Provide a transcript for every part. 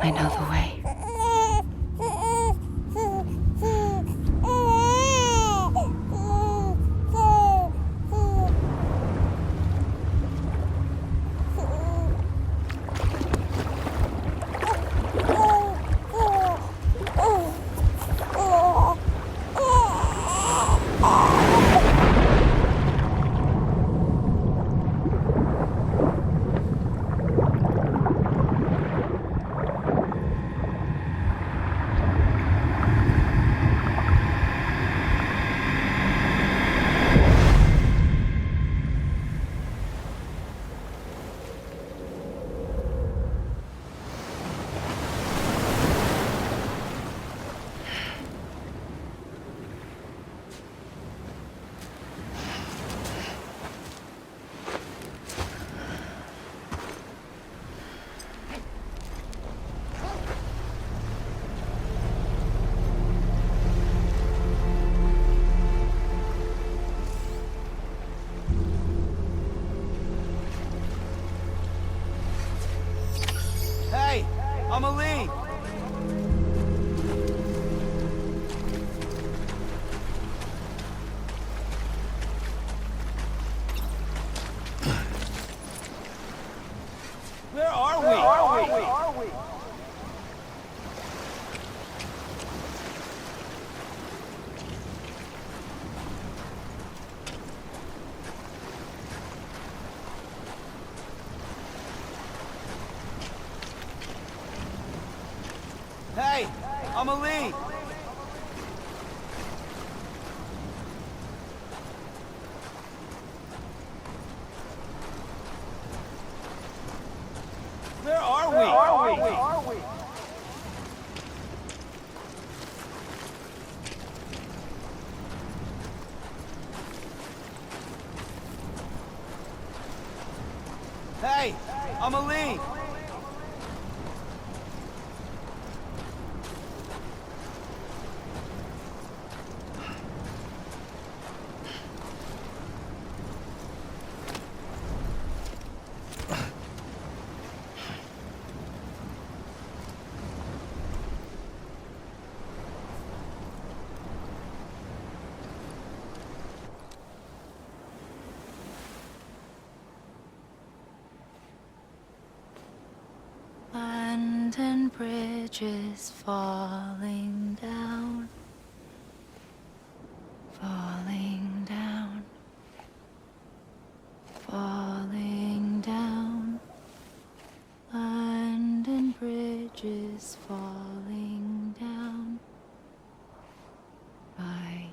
I know the way. Amelie! Where are we? Hey, Amelie! Where are we? Hey, Amelie! London Bridge is falling down, falling down, falling down. London Bridge is falling down, my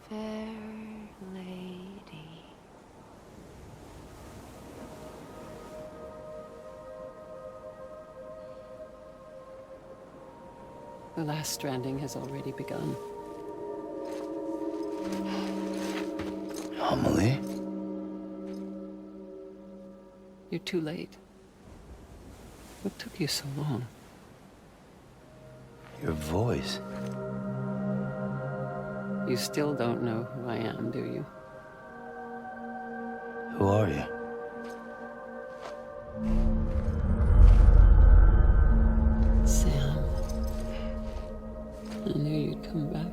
fair lady. The last stranding has already begun. Amelie? You're too late. What took you so long? Your voice. You still don't know who I am, do you? Who are you? Sam. I knew you'd come back.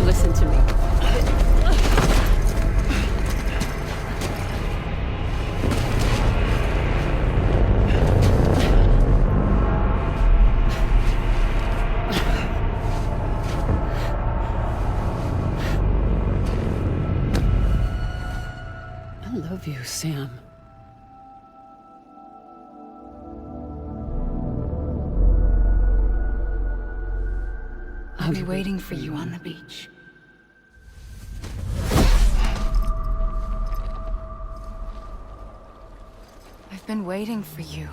Listen to me. I love you, Sam. I'll be waiting for you on the beach. I've been waiting for you,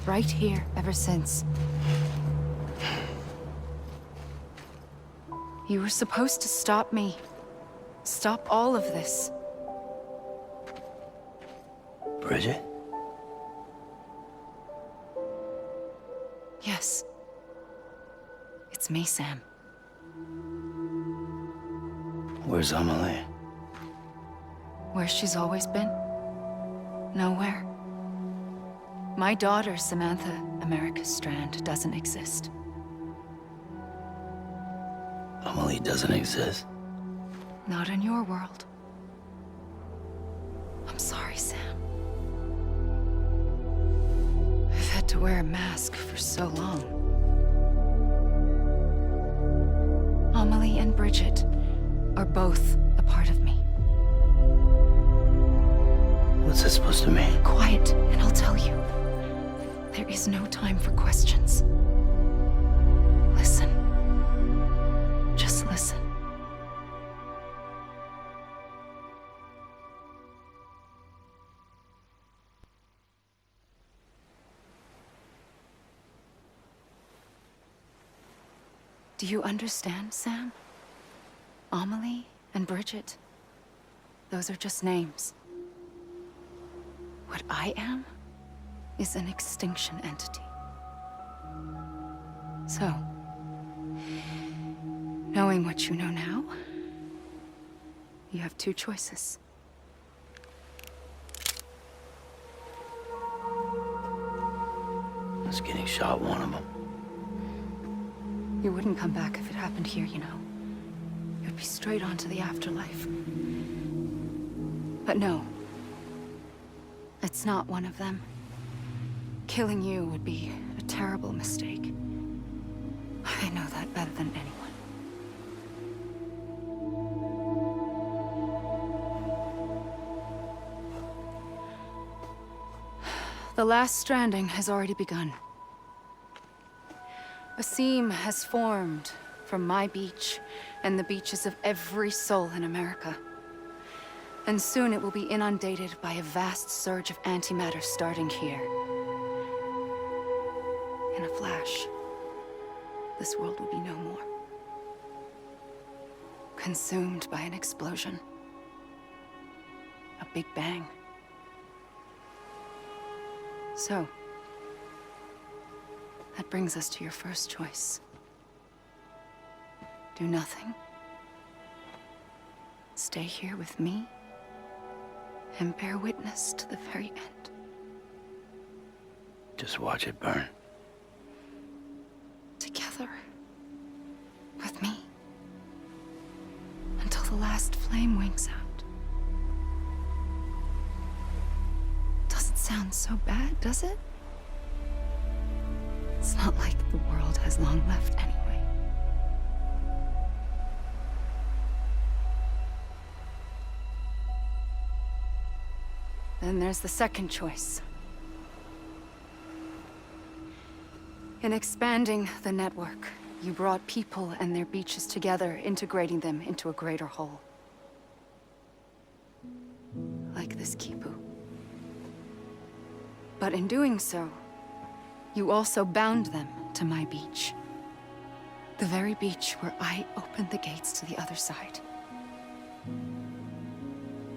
right here, ever since. You were supposed to stop me. Stop all of this. Bridget? Yes. It's me, Sam. Where's Amelie? Where she's always been. Nowhere. My daughter, Samantha America Strand, doesn't exist. Amelie doesn't exist? Not in your world. I'm sorry, Sam. I've had to wear a mask for so long. Amelie and Bridget are both a part of me. What's this supposed to mean? Quiet, and I'll tell you. There is no time for questions. Listen. Just listen. Do you understand, Sam? Amelie and Bridget, those are just names. What I am is an extinction entity. So, knowing what you know now, you have two choices. Was getting shot one of them? You wouldn't come back if it happened here, you know. You'd be straight on to the afterlife. But no. It's not one of them. Killing you would be a terrible mistake. I know that better than anyone. The last stranding has already begun. A seam has formed from my beach and the beaches of every soul in America. And soon it will be inundated by a vast surge of antimatter starting here. In a flash, this world will be no more. Consumed by an explosion. A big bang. So, that brings us to your first choice. Do nothing. Stay here with me. And bear witness to the very end. Just watch it burn. Together. With me. Until the last flame winks out. Doesn't sound so bad, does it? It's not like the world has long left anyway. Then there's the second choice. In expanding the network, you brought people and their beaches together, integrating them into a greater whole. Like this Kipu. But in doing so, you also bound them to my beach. The very beach where I opened the gates to the other side.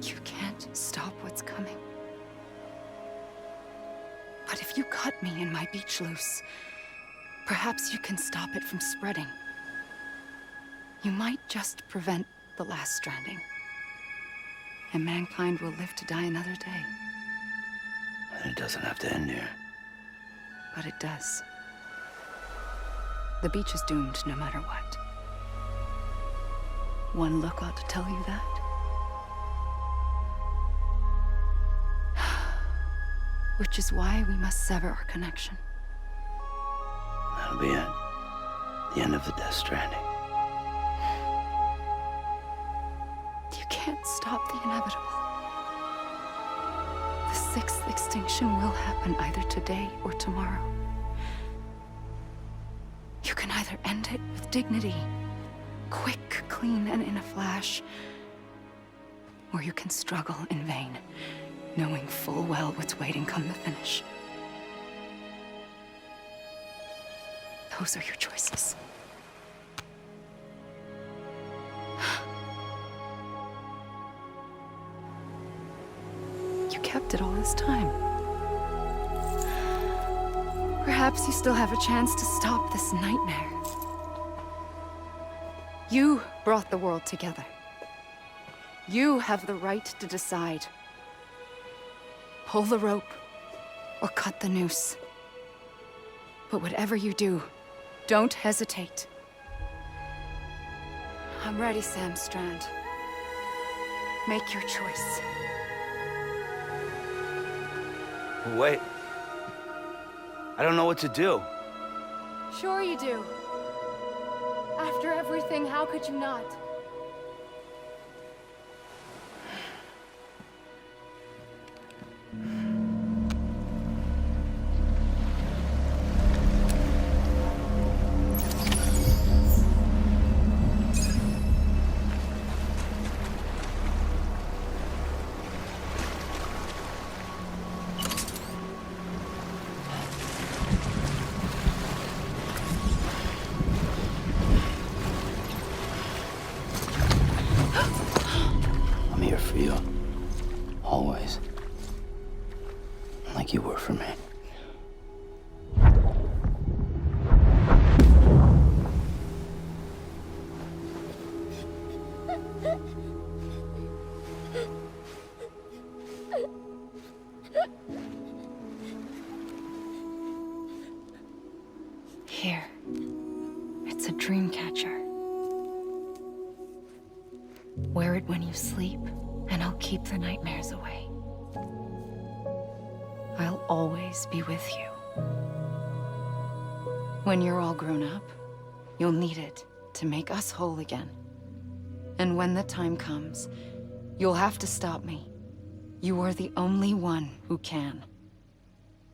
You can't stop what's coming. But if you cut me and my beach loose, perhaps you can stop it from spreading. You might just prevent the last stranding. And mankind will live to die another day. And it doesn't have to end here. But it does. The beach is doomed no matter what. One look ought to tell you that. Which is why we must sever our connection. That'll be it. The end of the Death Stranding. You can't stop the inevitable. The sixth extinction will happen either today or tomorrow. You can either end it with dignity, quick, clean, and in a flash, or you can struggle in vain, knowing full well what's waiting come the finish. Those are your choices. this time. Perhaps you still have a chance to stop this nightmare. You brought the world together. You have the right to decide. Pull the rope, or cut the noose. But whatever you do, don't hesitate. I'm ready, Sam Strand. Make your choice. Wait. I don't know what to do. Sure you do. After everything, how could you not? I'm here for you. Always. Like you were for me. Here. It's a dream catcher. Wear it when you sleep, and I'll keep the nightmares away. I'll always be with you. When you're all grown up, you'll need it to make us whole again. And when the time comes, you'll have to stop me. You are the only one who can.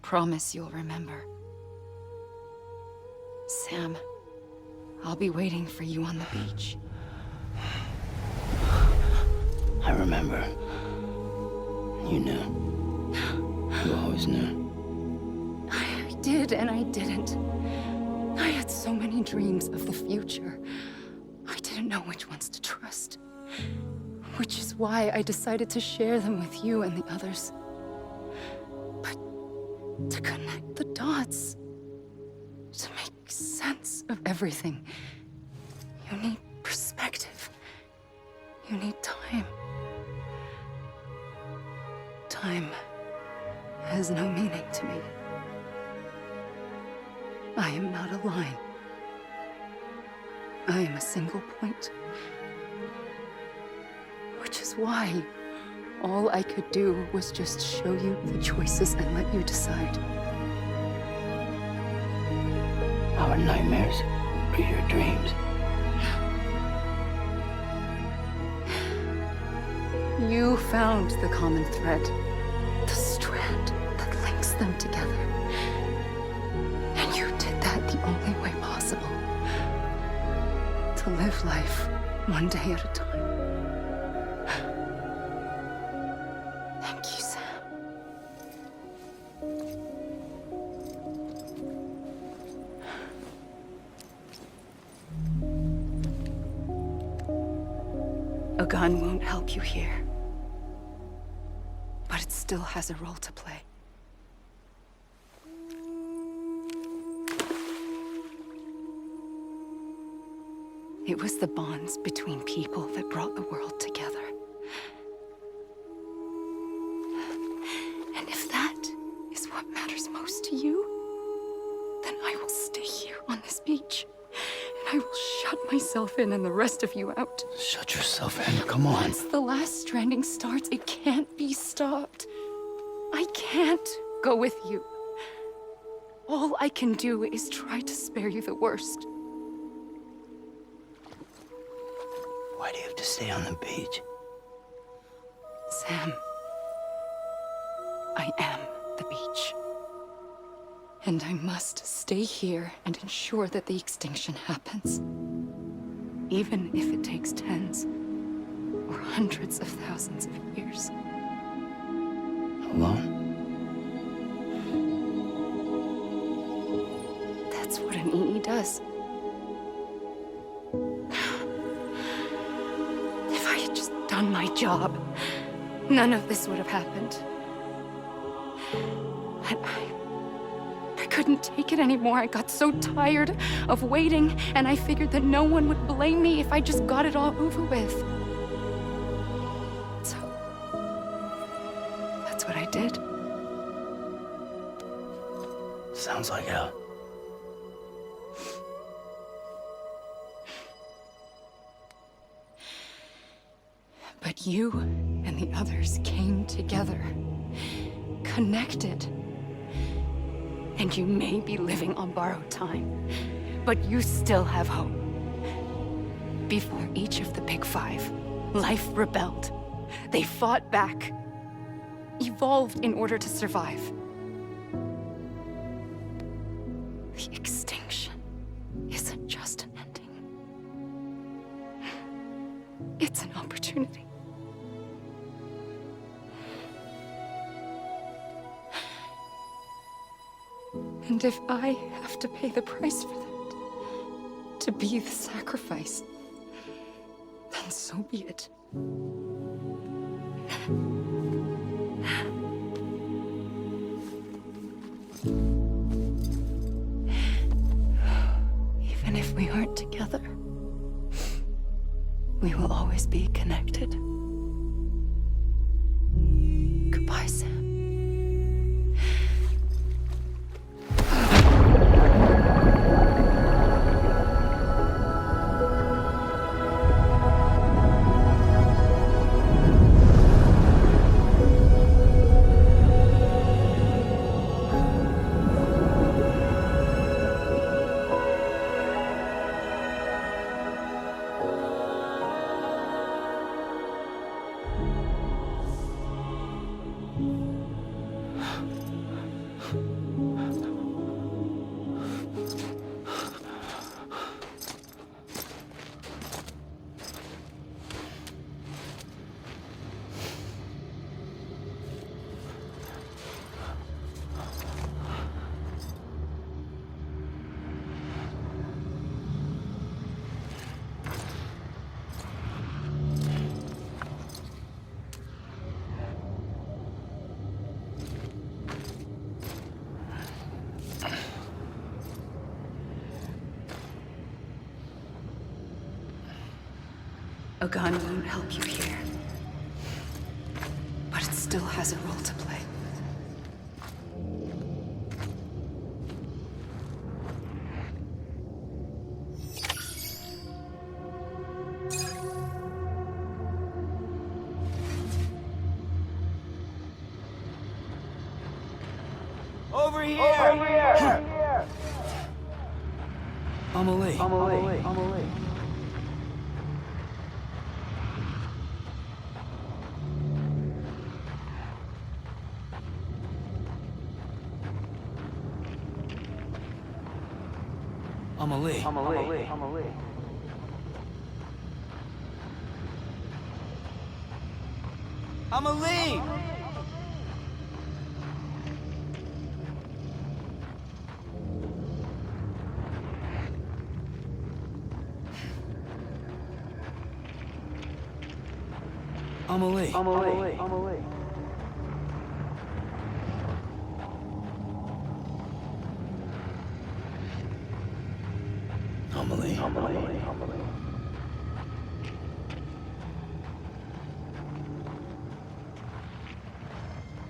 Promise you'll remember. Sam, I'll be waiting for you on the beach. I remember. You knew. You always knew. I did and I didn't. I had so many dreams of the future. I didn't know which ones to trust. Which is why I decided to share them with you and the others. But to connect the dots, to make sense of everything, you need perspective. You need time. Time has no meaning to me. I am not a line. I am a single point. Which is why all I could do was just show you the choices and let you decide. Our nightmares are your dreams. You found the common thread, the strand that links them together. And you did that the only way possible. To live life one day at a time. Thank you, Sam. A gun won't help you here. But it still has a role to play. It was the bonds between people that brought the world together. And if that is what matters most to you, then I will stay here on this beach. And I will shut myself in and the rest of you out. Shut yourself in, come on. Once the last stranding starts, it can't be stopped. I can't go with you. All I can do is try to spare you the worst. Why do you have to stay on the beach? Sam, I am the beach. And I must stay here and ensure that the extinction happens. Even if it takes tens or hundreds of thousands of years. Alone? That's what an EE does. If I had just done my job, none of this would have happened. But I couldn't take it anymore. I got so tired of waiting, and I figured that no one would blame me if I just got it all over with. So, that's what I did. Sounds like hell. But you and the others came together, connected. And you may be living on borrowed time, but you still have hope. Before each of the Big Five, life rebelled. They fought back, evolved in order to survive. The extinction isn't just an ending. It's an opportunity. And if I have to pay the price for that, to be the sacrifice, then so be it. Even if we aren't together, we will always be connected. Goodbye, Sam. A gun won't help you here, but it still has a role to play. Over here! Over here! Amelie. Amelie!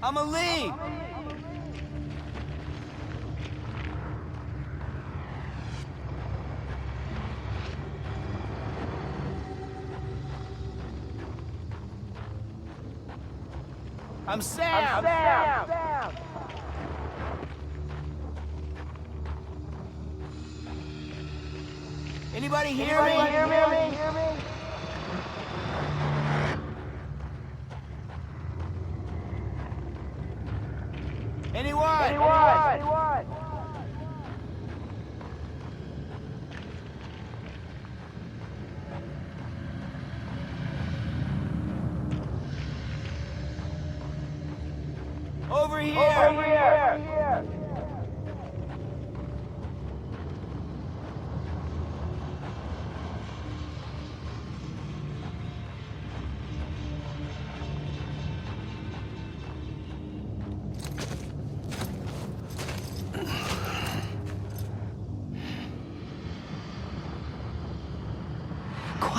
Amelie! I'm Sam! Anybody hear me? Anyone? Over here!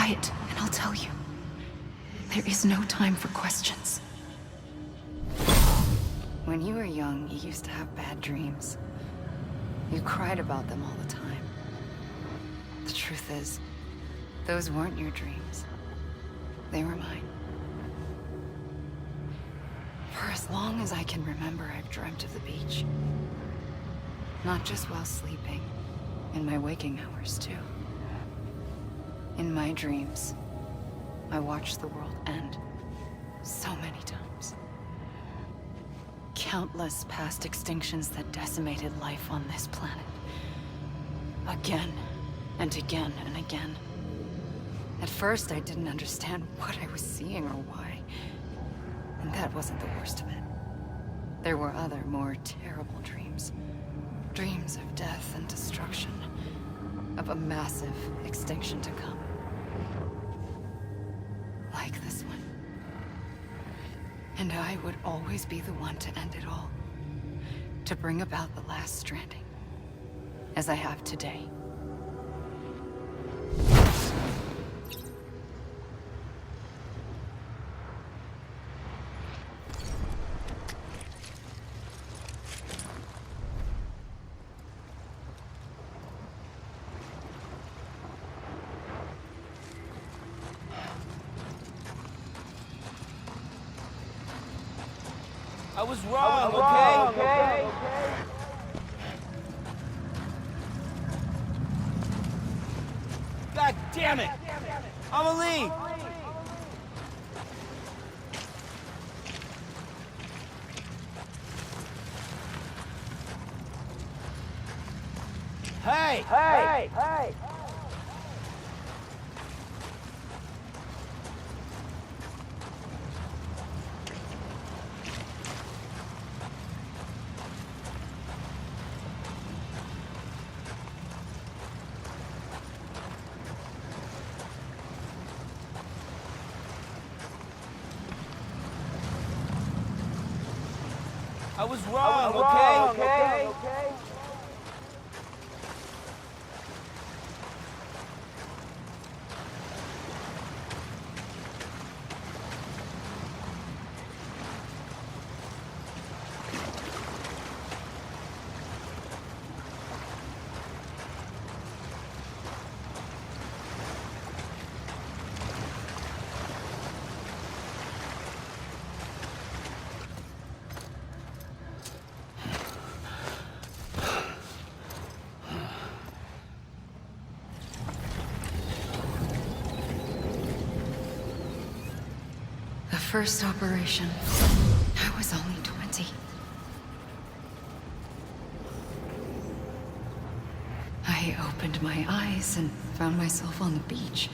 quiet, and I'll tell you. There is no time for questions. When you were young, you used to have bad dreams. You cried about them all the time. The truth is, those weren't your dreams. They were mine. For as long as I can remember, I've dreamt of the beach. Not just while sleeping, in my waking hours too. In my dreams, I watched the world end so many times. Countless past extinctions that decimated life on this planet. Again, and again, and again. At first, I didn't understand what I was seeing or why. And that wasn't the worst of it. There were other, more terrible dreams. Dreams of death and destruction. Of a massive extinction to come. Like this one. And I would always be the one to end it all. To bring about the last stranding. As I have today. I was wrong, okay? God damn it! Amelie! Hey! I was wrong, okay? The first operation, I was only 20. I opened my eyes and found myself on the beach.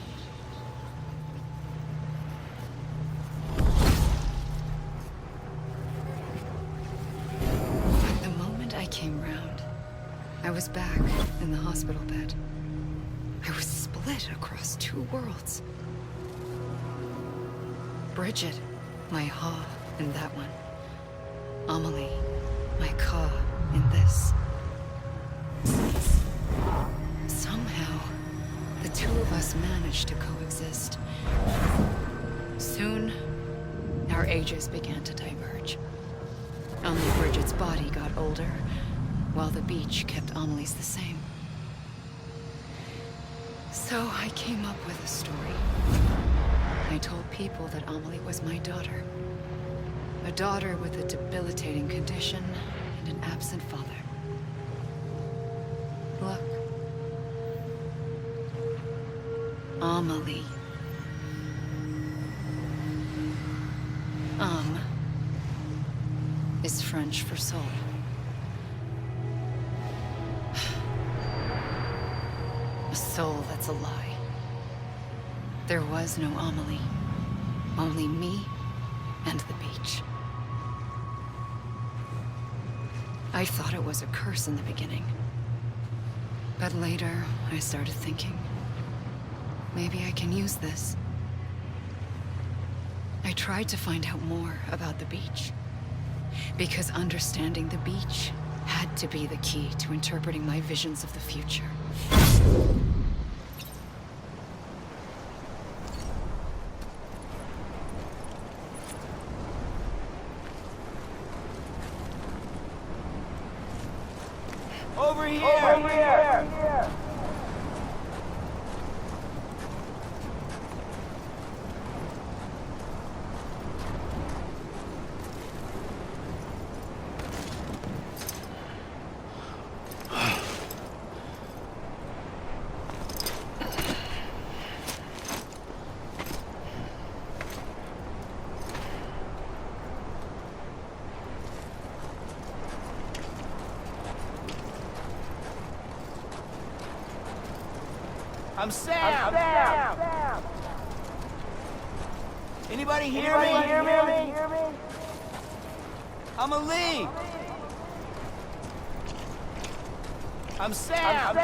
The moment I came round, I was back in the hospital bed. I was split across two worlds. Bridget, my Ha in that one. Amelie, my Ka in this. Somehow, the two of us managed to coexist. Soon, our ages began to diverge. Only Bridget's body got older, while the beach kept Amelie's the same. So I came up with a story. I told people that Amelie was my daughter. A daughter with a debilitating condition and an absent father. Look. Amelie. Is French for soul. A soul that's a lie. There was no Amelie. Only me and the beach. I thought it was a curse in the beginning. But later, I started thinking, maybe I can use this. I tried to find out more about the beach. Because understanding the beach had to be the key to interpreting my visions of the future. I'm Sam. Anybody hear me? I'm a Lee. I'm Sam.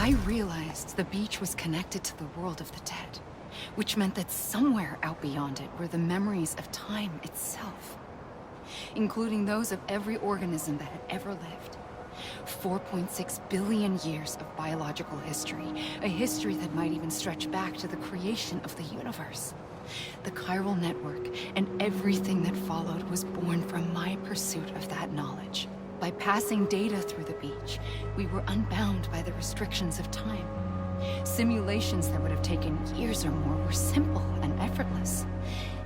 I realized the beach was connected to the world of the dead, which meant that somewhere out beyond it were the memories of time itself, including those of every organism that had ever lived. 4.6 billion years of biological history, a history that might even stretch back to the creation of the universe. The chiral network and everything that followed was born from my pursuit of that knowledge. By passing data through the beach, we were unbound by the restrictions of time. Simulations that would have taken years or more were simple and effortless.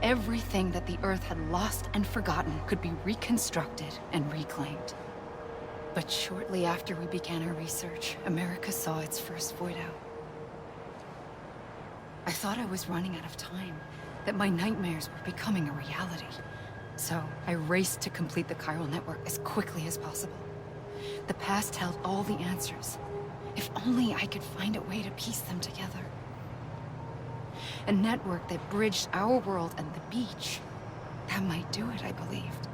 Everything that the Earth had lost and forgotten could be reconstructed and reclaimed. But shortly after we began our research, America saw its first void out. I thought I was running out of time, that my nightmares were becoming a reality. So I raced to complete the chiral network as quickly as possible. The past held all the answers. If only I could find a way to piece them together. A network that bridged our world and the beach. That might do it, I believed.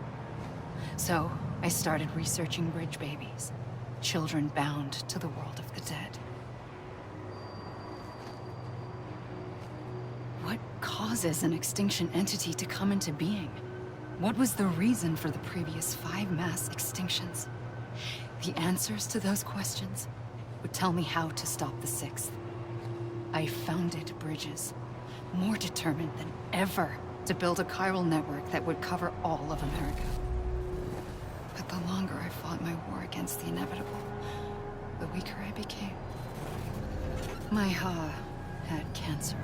So I started researching bridge babies, children bound to the world of the dead. What causes an extinction entity to come into being? What was the reason for the previous 5 mass extinctions? The answers to those questions would tell me how to stop the 6th. I founded bridges, more determined than ever to build a chiral network that would cover all of America. But the longer I fought my war against the inevitable, the weaker I became. My Ha had cancer.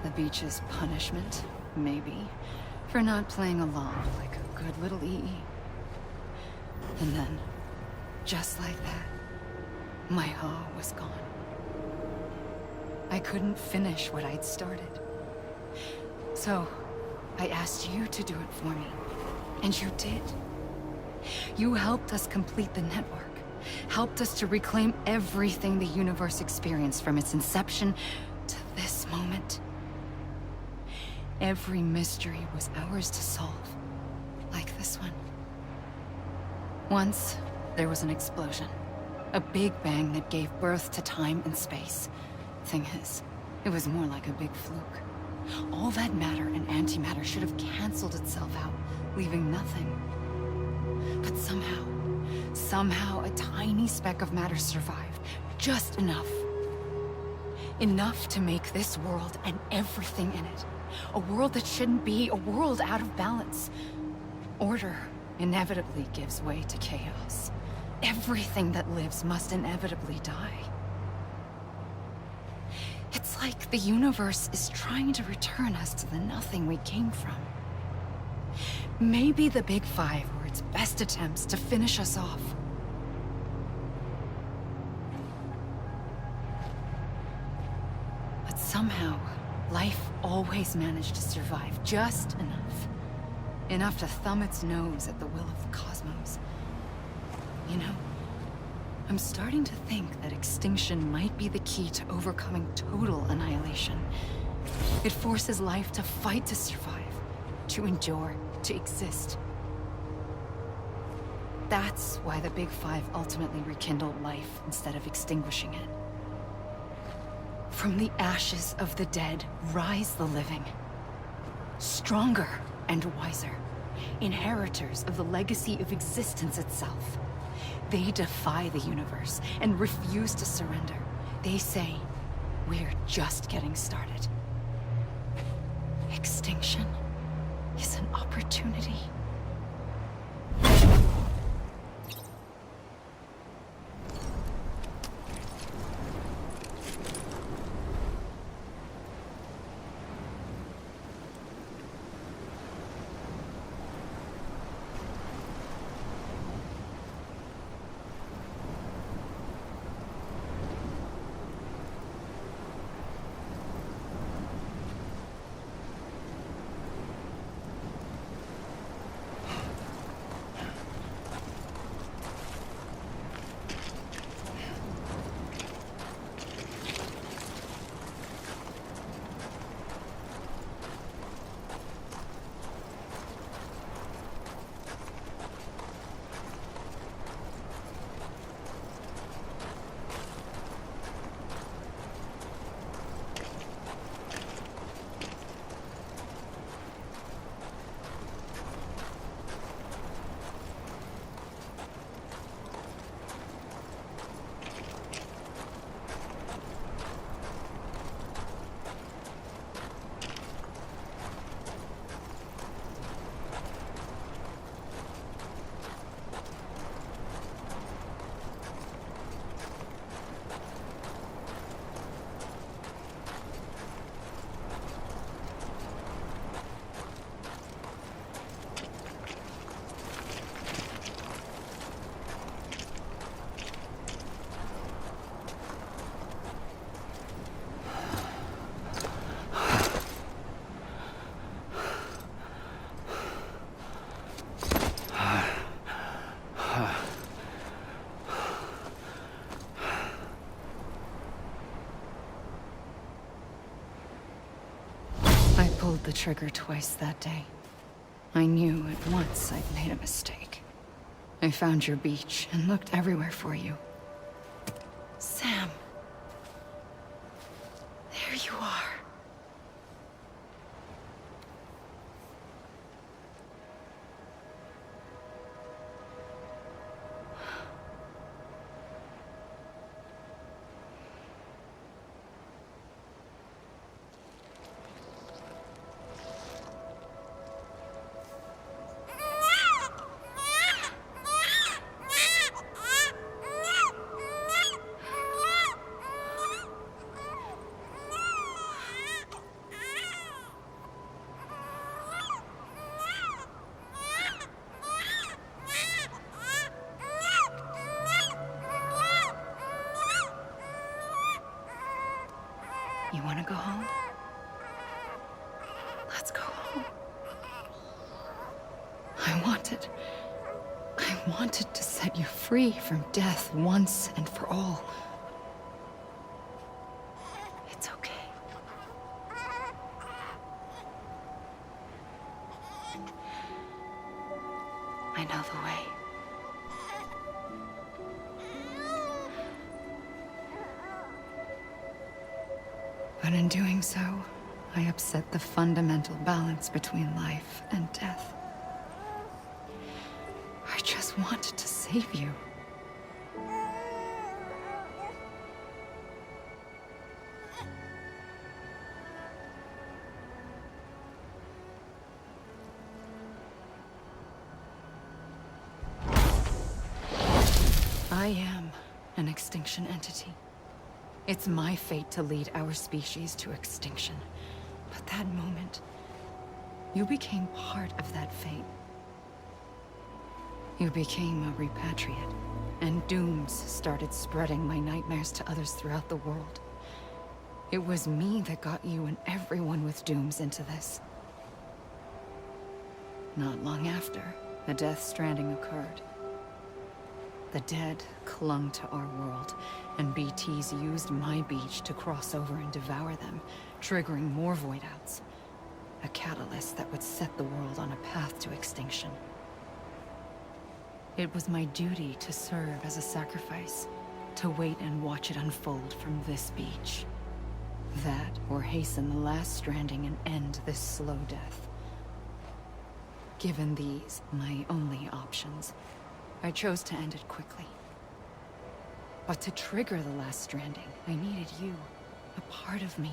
The beach's punishment, maybe, for not playing along like a good little EE. And then, just like that, my Ha was gone. I couldn't finish what I'd started. So, I asked you to do it for me. And you did. You helped us complete the network. Helped us to reclaim everything the universe experienced from its inception to this moment. Every mystery was ours to solve, like this one. Once, there was an explosion. A big bang that gave birth to time and space. Thing is, it was more like a big fluke. All that matter and antimatter should have canceled itself out, leaving nothing. But somehow a tiny speck of matter survived. Just enough. Enough to make this world and everything in it. A world that shouldn't be, a world out of balance. Order inevitably gives way to chaos. Everything that lives must inevitably die. like the universe is trying to return us to the nothing we came from. Maybe the Big Five were its best attempts to finish us off. But somehow, life always managed to survive just enough. Enough to thumb its nose at the will of the cosmos. You know, I'm starting to think that extinction might be the key to overcoming total annihilation. It forces life to fight to survive, to endure, to exist. That's why the Big Five ultimately rekindled life instead of extinguishing it. From the ashes of the dead rise the living. Stronger and wiser. Inheritors of the legacy of existence itself. They defy the universe and refuse to surrender. They say, we're just getting started. Extinction is an opportunity. I pulled the trigger twice that day. I knew at once I'd made a mistake. I found your beach and looked everywhere for you. Sam. There you are. You want to go home? Let's go home. I wanted to set you free from death once and for all. It's okay. I know the way. But in doing so, I upset the fundamental balance between life and death. I just wanted to save you. I am an extinction entity. It's my fate to lead our species to extinction. But that moment, you became part of that fate. You became a repatriate, and dooms started spreading my nightmares to others throughout the world. It was me that got you and everyone with dooms into this. Not long after, the Death Stranding occurred. The dead clung to our world, and BTs used my beach to cross over and devour them, triggering more void-outs. A catalyst that would set the world on a path to extinction. It was my duty to serve as a sacrifice, to wait and watch it unfold from this beach. That, or hasten the last stranding and end this slow death. Given these, my only options, I chose to end it quickly. But to trigger the last stranding, I needed you, a part of me.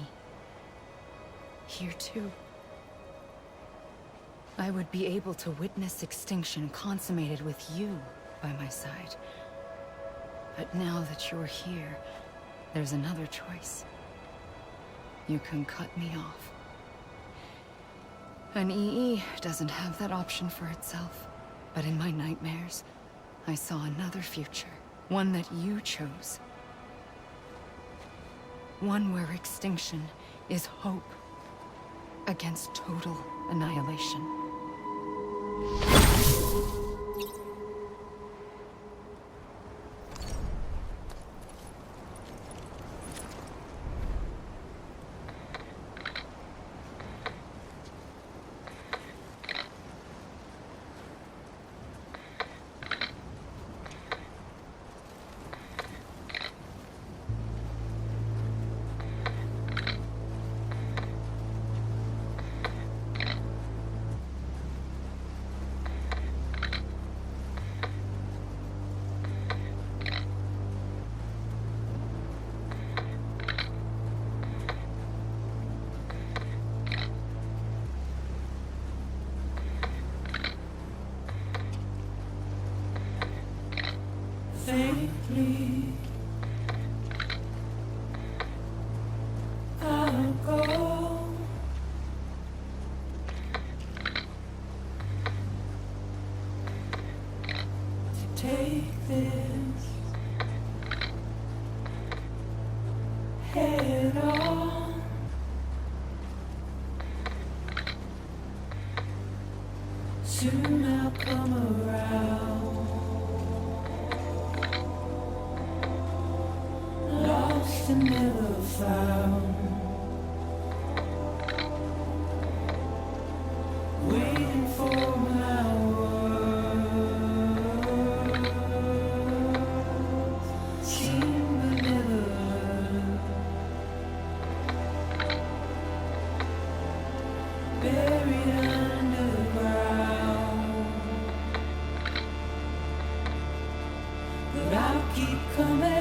Here too. I would be able to witness extinction consummated with you by my side. But now that you're here, there's another choice. You can cut me off. An EE doesn't have that option for itself. But in my nightmares, I saw another future. One that you chose. One where extinction is hope against total annihilation. Safely, I'll go to take this head on. Soon I'll come around. Lost and never found, waiting for my words, seen but never heard, buried underground, but I'll keep coming.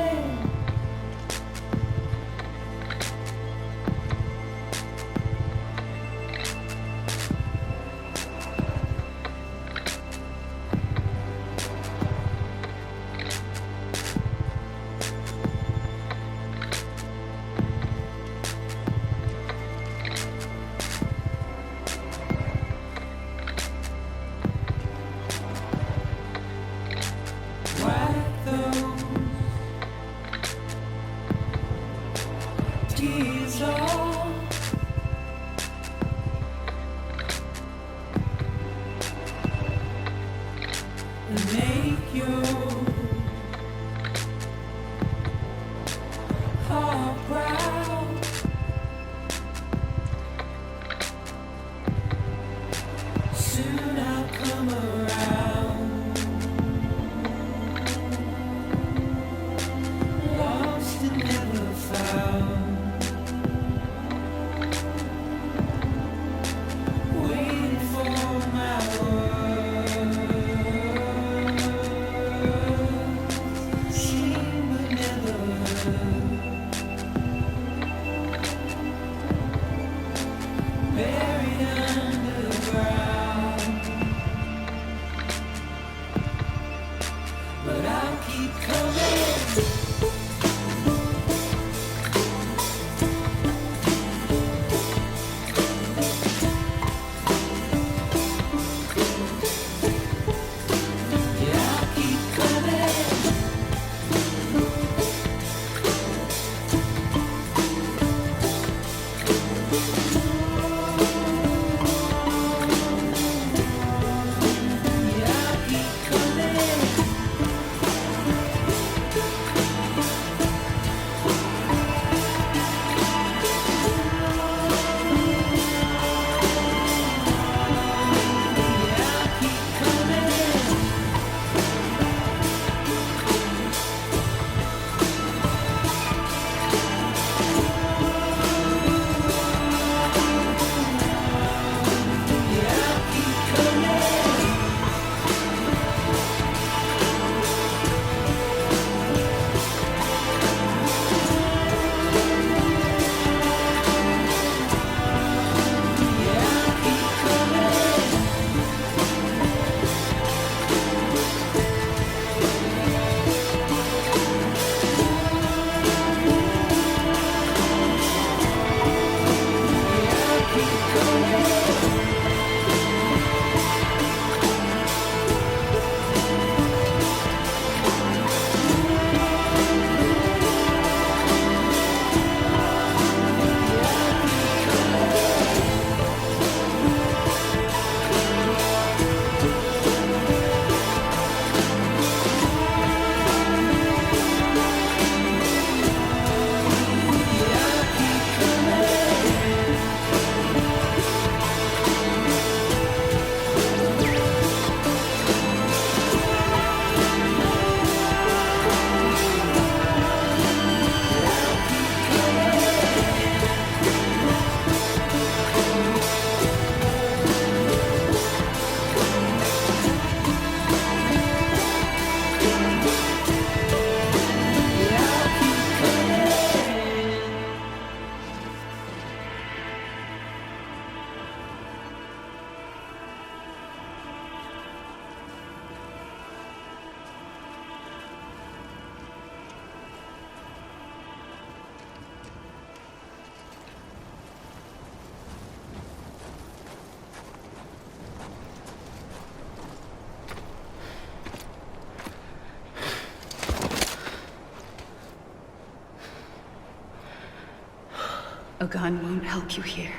A gun won't help you here.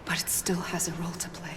But it still has a role to play.